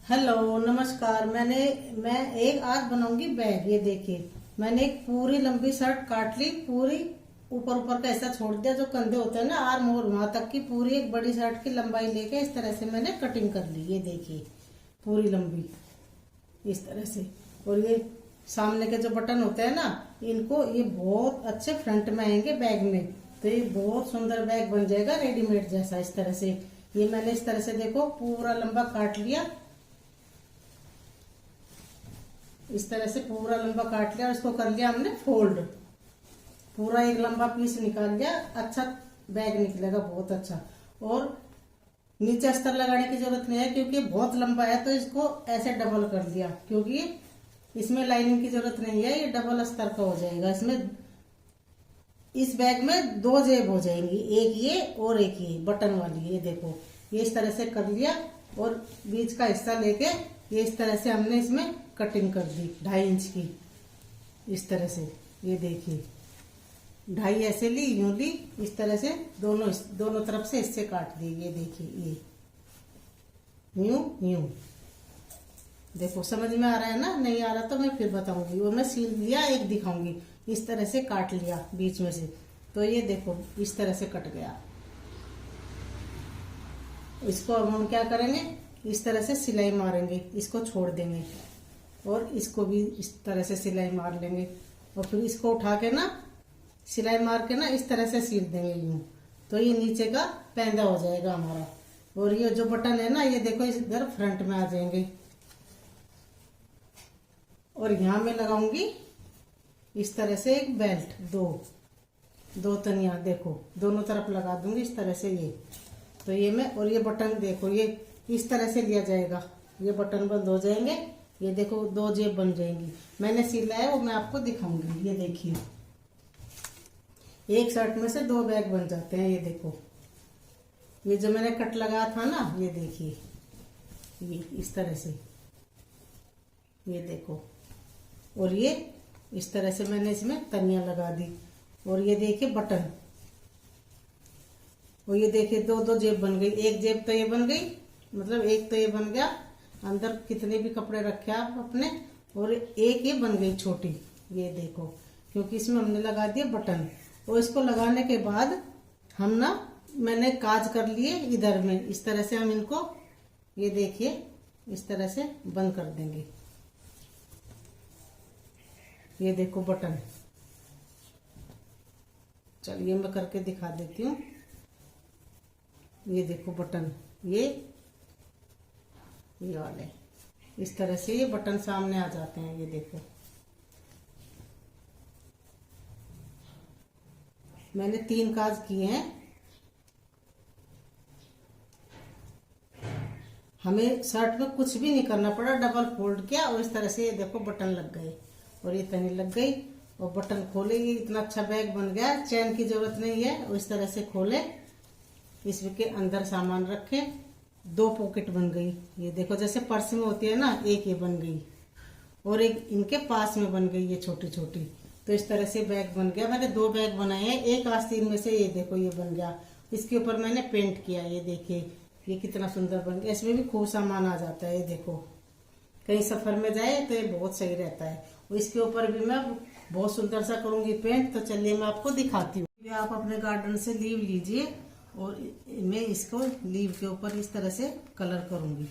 Hello नमस्कार। मैं एक आज बनाऊंगी बैग। ये देखिए, मैंने एक पूरी लंबी शर्ट काट ली, पूरी ऊपर ऊपर का ऐसा छोड़ दिया, जो कंधे होते हैं ना आर्म और वहां तक की पूरी एक बड़ी शर्ट की लंबाई लेके इस तरह से मैंने कटिंग कर ली। ये देखिए पूरी लंबी इस तरह से। और ये सामने के जो बटन होते हैं ना, इनको ये बहुत अच्छे फ्रंट में आएंगे बैग में, तो ये बहुत सुंदर बैग बन जाएगा रेडीमेड जैसा। इस तरह से ये मैंने इस तरह से देखो पूरा लंबा काट लिया, इस तरह से पूरा लंबा काट लिया और इसको कर लिया हमने फोल्ड। पूरा एक लंबा पीस निकाल लिया, अच्छा बैग निकलेगा बहुत अच्छा। और नीचे अस्तर लगाने की जरूरत नहीं है क्योंकि बहुत लंबा है, तो इसको ऐसे डबल कर दिया क्योंकि इसमें लाइनिंग की जरूरत नहीं है, ये डबल अस्तर का हो जाएगा। इसमें इस बैग में दो जेब हो जाएंगी, एक ये और एक ये बटन वाली। ये देखो ये इस तरह से कर लिया और बीच का हिस्सा लेके ये इस तरह से हमने इसमें कटिंग कर दी 2.5 इंच की इस तरह से। ये देखिए 2.5 ऐसे ली, यूं ली, इस तरह से दोनों तरफ से इससे काट दी। ये देखिए ये यूं यूं। देखो समझ में आ रहा है ना? नहीं आ रहा तो मैं फिर बताऊंगी। वो मैं सील लिया, एक दिखाऊंगी। इस तरह से काट लिया बीच में से, तो ये देखो इस तरह से कट गया। इसको अब हम क्या करेंगे, इस तरह से सिलाई मारेंगे, इसको छोड़ देंगे और इसको भी इस तरह से सिलाई मार लेंगे और फिर इसको उठा के ना सिलाई मार के ना इस तरह से सील देंगे यूं, तो ये नीचे का पैंदा हो जाएगा हमारा। और ये जो बटन है ना, ये देखो इधर फ्रंट में आ जाएंगे। और यहां मैं लगाऊंगी इस तरह से एक बेल्ट, दो तनिया देखो दोनों तरफ लगा दूंगी इस तरह से। ये तो ये मैं, और ये बटन देखो ये इस तरह से लिया जाएगा, ये बटन बंद हो जाएंगे। ये देखो 2 जेब बन जाएंगी। मैंने सिला है वो मैं आपको दिखाऊंगी। ये देखिए एक शर्ट में से 2 बैग बन जाते हैं। ये देखो ये जो मैंने कट लगाया था ना, ये देखिए ये इस तरह से, ये देखो। और ये इस तरह से मैंने इसमें तनिया लगा दी। और ये देखिए बटन, और ये देखिए 2 जेब बन गई। एक जेब तो ये बन गई, मतलब एक तो ये बन गया, अंदर कितने भी कपड़े रखे आप अपने, और एक ये बन गई छोटी। ये देखो क्योंकि इसमें हमने लगा दिया बटन। और इसको लगाने के बाद हम ना मैंने काज कर लिए इधर में, इस तरह से हम इनको ये देखिए इस तरह से बंद कर देंगे। ये देखो बटन, चलिए मैं करके दिखा देती हूँ। ये देखो बटन, ये वाले इस तरह से ये बटन सामने आ जाते हैं। ये देखो मैंने 3 काज किए हैं। हमें शर्ट में कुछ भी नहीं करना पड़ा, डबल फोल्ड किया और इस तरह से ये देखो बटन लग गए और ये तनी लग गई और बटन खोले। ये इतना अच्छा बैग बन गया, चैन की जरूरत नहीं है। और इस तरह से खोले, इसके अंदर सामान रखे, 2 पॉकेट बन गई। ये देखो जैसे पर्स में होती है ना, एक ये बन गई और एक इनके पास में बन गई ये छोटी छोटी। तो इस तरह से बैग बन गया। मैंने 2 बैग बनाए हैं, एक आस्तीन में से ये देखो ये बन गया। इसके ऊपर मैंने पेंट किया। ये देखिए ये कितना सुंदर बन गया। इसमें भी खूब सामान आ जाता है। ये देखो कहीं सफर में जाए तो ये बहुत सही रहता है। और इसके ऊपर भी मैं बहुत सुंदर सा करूंगी पेंट। तो चलिए मैं आपको दिखाती हूँ। आप अपने गार्डन से लीव लीजिए और मैं इसको लीव के ऊपर इस तरह से कलर करूंगी।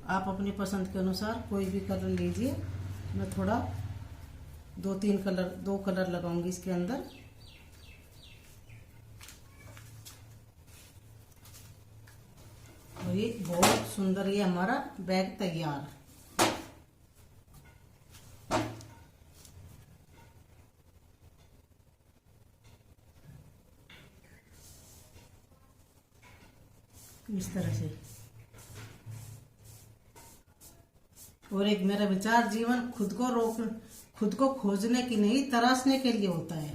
आप अपनी पसंद के अनुसार कोई भी कलर लीजिए। मैं थोड़ा 2 कलर लगाऊंगी इसके अंदर। और ये बहुत सुंदर, ये हमारा बैग तैयार। इस तरह से। और एक मेरा विचार, जीवन खुद को खोजने की नहीं, तराशने के लिए होता है।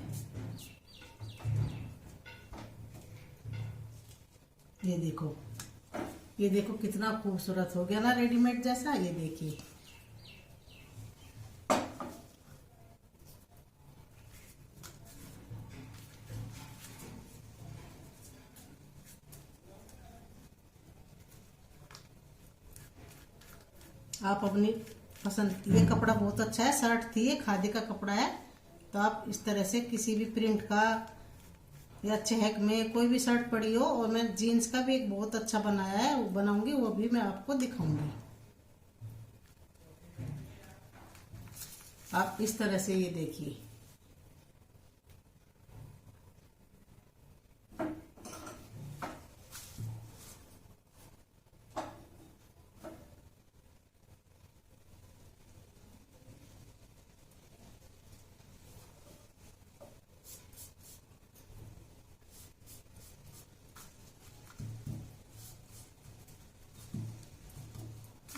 ये देखो कितना खूबसूरत हो गया ना रेडीमेड जैसा। ये देखिए आप अपनी पसंद, ये कपड़ा बहुत अच्छा है, शर्ट थी, ये खादी का कपड़ा है। तो आप इस तरह से किसी भी प्रिंट का या चेक में कोई भी शर्ट पड़ी हो, और मैं जीन्स का भी एक बहुत अच्छा बनाया है, वो बनाऊंगी, वो भी मैं आपको दिखाऊंगी। आप इस तरह से ये देखिए।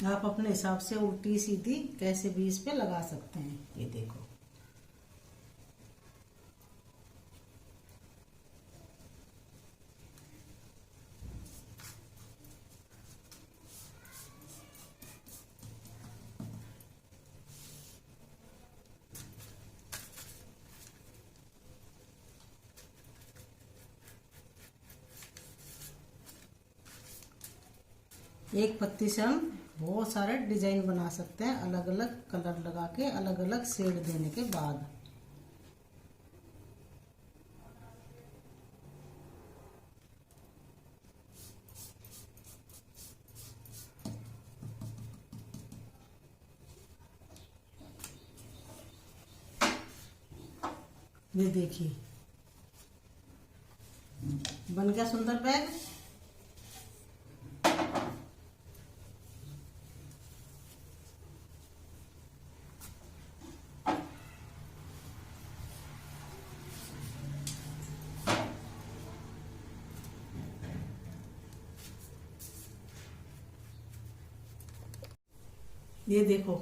आप अपने हिसाब से उल्टी सीधी कैसे भी इस पे लगा सकते हैं। ये देखो, एक पत्ती से हम बहुत सारे डिजाइन बना सकते हैं, अलग अलग कलर लगा के, अलग अलग शेड देने के बाद। ये देखिए, बन गया सुंदर बैग। ये देखो,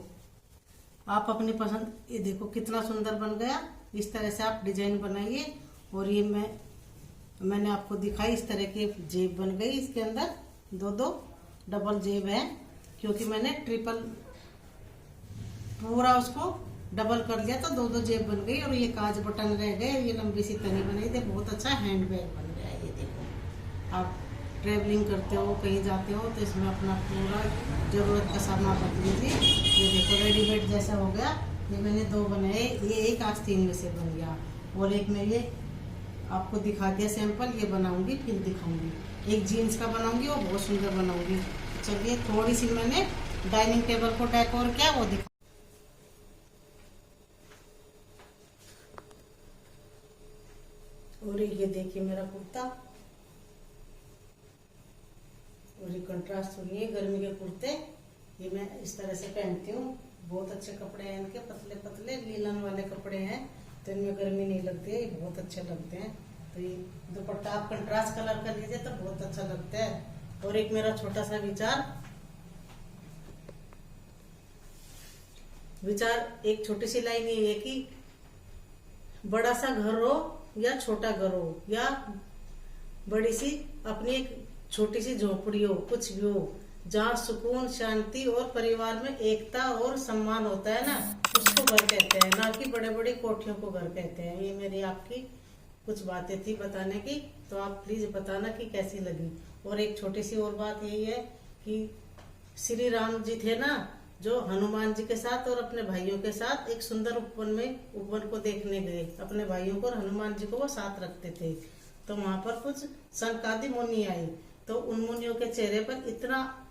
आप अपनी पसंद, ये देखो कितना सुंदर बन गया। इस तरह से आप डिजाइन बनाइए। और ये मैंने आपको दिखाई, इस तरह की जेब बन गई। इसके अंदर दो दो डबल जेब है, क्योंकि मैंने ट्रिपल पूरा उसको डबल कर लिया, तो दो दो जेब बन गई। और ये काज बटन रह गए, ये लंबी सी तनी बनाई थी, बहुत अच्छा हैंड बैग बन गया है। ये देखो, आप ट्रेवलिंग करते हो, कहीं जाते हो, तो इसमें अपना पूरा जरूरत का सामान रख लीजिए। ये देखो, रेडीमेड जैसा हो गया। ये मैंने दो बनाए, ये एक आस्तीन में से बन गया। और एक मैं ये आपको दिखा दिया सैंपल, ये बनाऊंगी फिर दिखाऊंगी। एक जीन्स का बनाऊंगी, वो बहुत सुंदर बनाऊंगी। चलिए, थोड़ी सी मैंने डाइनिंग टेबल को डेकोर किया, वो दिखा। और ये देखिए मेरा कुर्ता, और ये कंट्रास्ट सुनिए, गर्मी के कुर्ते ये मैं इस तरह से पहनती हूँ। बहुत अच्छे कपड़े हैं इनके, पतले पतले लीलन वाले कपड़े हैं, तो इनमें गर्मी नहीं लगती है, ये बहुत अच्छे लगते हैं। तो ये दुपट्टा आप कंट्रास्ट कलर कर लीजिए तो बहुत अच्छा लगता है। और एक मेरा छोटा सा विचार, एक छोटी सी लाइन ये है कि बड़ा सा घर हो या छोटा घर हो, या बड़ी सी अपनी एक छोटी सी झोपड़ी हो, कुछ भी हो, जहाँ सुकून, शांति और परिवार में एकता और सम्मान होता है ना, उसको घर कहते हैं, ना कि बड़े बड़े कोठियों को घर कहते हैं। ये मेरी आपकी कुछ बातें थी बताने की, तो आप प्लीज बताना कि कैसी लगी। और एक छोटी सी और बात यही है कि श्री राम जी थे ना, जो हनुमान जी के साथ और अपने भाइयों के साथ एक सुंदर उपवन को देखने गए। अपने भाइयों को और हनुमान जी को वो साथ रखते थे। तो वहां पर कुछ सनकादि मुनि आए, तो उन मुनियों के चेहरे पर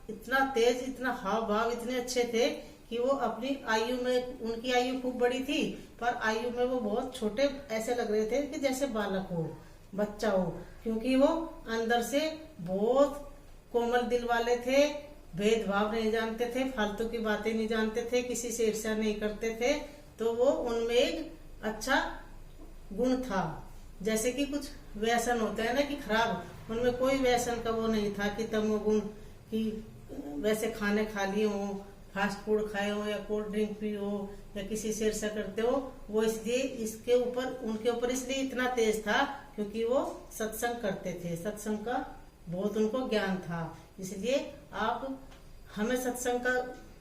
इतना तेज, इतना हाव भाव इतने अच्छे थे कि वो अपनी आयु में, उनकी आयु खूब बड़ी थी, पर आयु में वो बहुत छोटे ऐसे लग रहे थे कि जैसे बालक हो, बच्चा हो, क्योंकि वो अंदर से बहुत कोमल दिल वाले थे, भेदभाव नहीं जानते थे, फालतू की बातें नहीं जानते थे, किसी से ईर्ष्या नहीं करते थे। तो वो उनमें एक अच्छा गुण था। जैसे कि कुछ व्यसन होता है ना कि खराब, उनमें कोई व्यसन का वो नहीं था कि तमोगुण, कि वैसे खाने खा लिए हो, फास्ट फूड खाए हो, या कोल्ड ड्रिंक पी हो, या किसी से ईर्ष्या करते हो। वो इसलिए उनके ऊपर इसलिए इतना तेज था क्योंकि वो सत्संग करते थे, सत्संग का बहुत उनको ज्ञान था। इसलिए हमें सत्संग का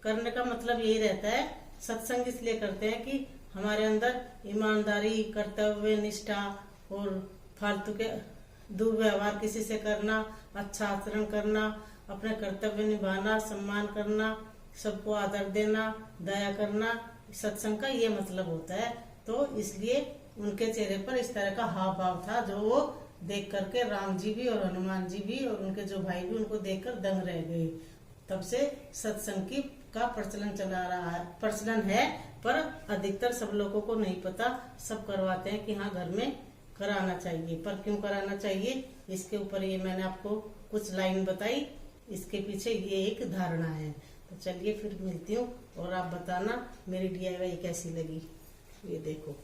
करने का मतलब यही रहता है। सत्संग इसलिए करते हैं कि हमारे अंदर ईमानदारी, कर्तव्य निष्ठा और फालतू के दुर्व्यवहार किसी से करना, अच्छा आचरण करना, अपने कर्तव्य निभाना, सम्मान करना, सबको आदर देना, दया करना, सत्संग का ये मतलब होता है। तो इसलिए उनके चेहरे पर इस तरह का हाव भाव था, जो वो देख करके राम जी भी और हनुमान जी भी और उनके जो भाई भी उनको देखकर दंग रह गए। तब से सत्संग की का प्रचलन है, पर अधिकतर सब लोगों को नहीं पता। सब करवाते हैं कि हाँ घर में कराना चाहिए, पर क्यों कराना चाहिए इसके ऊपर ये मैंने आपको कुछ लाइन बताई। इसके पीछे ये एक धारणा है। तो चलिए फिर मिलती हूँ और आप बताना मेरी DIY कैसी लगी। ये देखो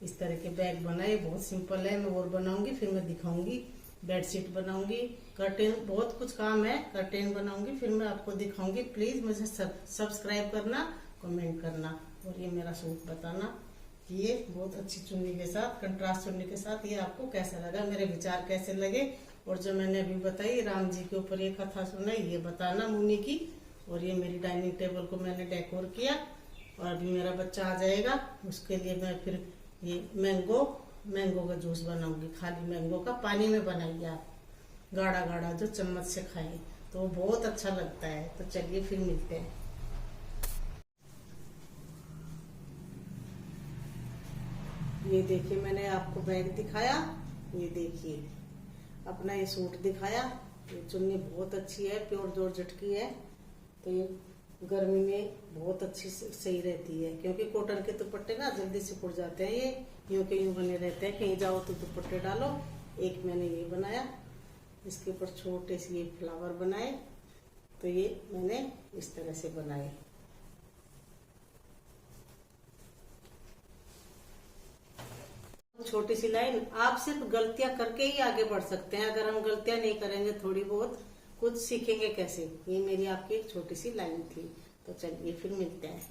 इस तरह के बैग बनाए, बहुत सिंपल है। मैं और बनाऊंगी, फिर मैं दिखाऊंगी। बेडशीट बनाऊंगी, कर्टेन, बहुत कुछ काम है। कर्टेन बनाऊंगी, फिर मैं आपको दिखाऊंगी। प्लीज मुझे सब्सक्राइब करना, कमेंट करना और ये मेरा सूट बताना कि ये बहुत अच्छी चुन्नी के साथ, कंट्रास्ट चुन्नी के साथ ये आपको कैसा लगा, मेरे विचार कैसे लगे। और जो मैंने अभी बताई राम जी के ऊपर ये कथा सुनाई, ये बताना मुनि की। और ये मेरी डाइनिंग टेबल को मैंने डेकोर किया और अभी मेरा बच्चा आ जाएगा, उसके लिए मैं फिर ये मैंगो का जूस बनाऊंगी। खाली मैंगो का पानी में बनाइए आप, गाढ़ा गाढ़ा, जो चम्मच से खाएं तो वो बहुत अच्छा लगता है। तो चलिए फिर मिलते हैं। ये देखिए मैंने आपको बैग दिखाया, ये देखिए अपना ये सूट दिखाया। ये चुन्नी बहुत अच्छी है, प्योर जॉर्जेट की है। तो ये गर्मी में बहुत अच्छी सही रहती है, क्योंकि कॉटन के दुपट्टे ना जल्दी सिकुड़ जाते हैं। ये यूं के यूं बने रहते हैं, कहीं जाओ तो दुपट्टे डालो। एक मैंने ये बनाया, इसके ऊपर छोटे से ये फ्लावर बनाए। तो ये मैंने इस तरह से बनाए। छोटी सी लाइन, आप सिर्फ गलतियां करके ही आगे बढ़ सकते हैं। अगर हम गलतियां नहीं करेंगे थोड़ी बहुत, कुछ सीखेंगे कैसे। ये मेरी आपकी एक छोटी सी लाइन थी। तो चलिए फिर मिलते हैं।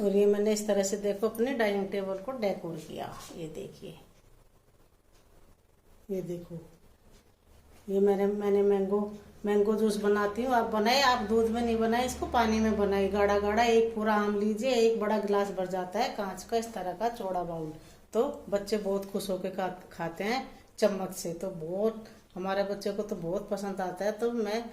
और ये मैंने इस तरह से देखो अपने डाइनिंग टेबल को डेकोर किया। ये देखिए, ये देखो, ये मैंने मैंगो जूस बनाती हूँ। आप बनाए, आप दूध में नहीं बनाए, इसको पानी में बनाए, गाढ़ा गाढ़ा। एक पूरा आम लीजिए, एक बड़ा गिलास भर जाता है कांच का, इस तरह का चौड़ा बाउल। तो बच्चे बहुत खुश होकर खाते हैं चम्मच से। तो बहुत, हमारे बच्चे को तो बहुत पसंद आता है। तो मैं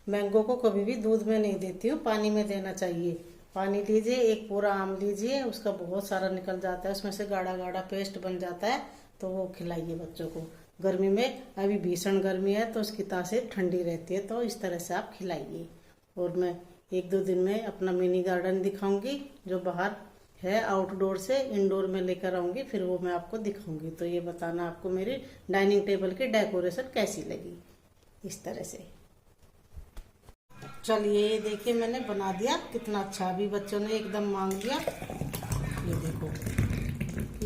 मैंगो को कभी भी दूध में नहीं देती हूँ, पानी में देना चाहिए। पानी लीजिए, एक पूरा आम लीजिए, उसका बहुत सारा निकल जाता है, उसमें से गाढ़ा गाढ़ा पेस्ट बन जाता है। तो वो खिलाइए बच्चों को। गर्मी में, अभी भीषण गर्मी है तो उसकी तासीर ठंडी रहती है। तो इस तरह से आप खिलाइए। और मैं 1-2 दिन में अपना मिनी गार्डन दिखाऊंगी, जो बाहर है आउटडोर से इंडोर में लेकर आऊंगी, फिर वो मैं आपको दिखाऊंगी। तो ये बताना आपको मेरी डाइनिंग टेबल की डेकोरेशन कैसी लगी। इस तरह से चलिए, ये देखिए मैंने बना दिया, कितना अच्छा। अभी बच्चों ने एकदम मांग लिया। ये देखो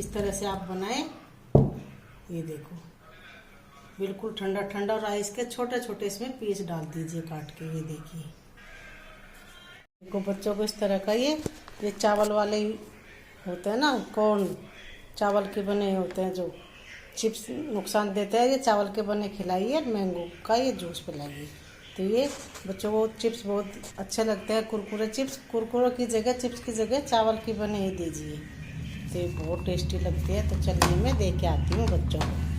इस तरह से आप बनाएं। ये देखो बिल्कुल ठंडा ठंडा, और आइस के छोटे छोटे इसमें पीस डाल दीजिए काट के। ये देखिए बच्चों को इस तरह का ये चावल वाले होते हैं ना, कॉर्न चावल के बने होते हैं, जो चिप्स नुकसान देते हैं, ये चावल के बने खिलाइए। मैंगो का ये जूस पिलाइए। तो ये बच्चों को चिप्स बहुत अच्छे लगते हैं, कुरकुरे चिप्स। कुरकुरे की जगह, चिप्स की जगह चावल की बने ही दीजिए, तो ये बहुत टेस्टी लगती है। तो चलिए मैं दे के आती हूँ बच्चों को।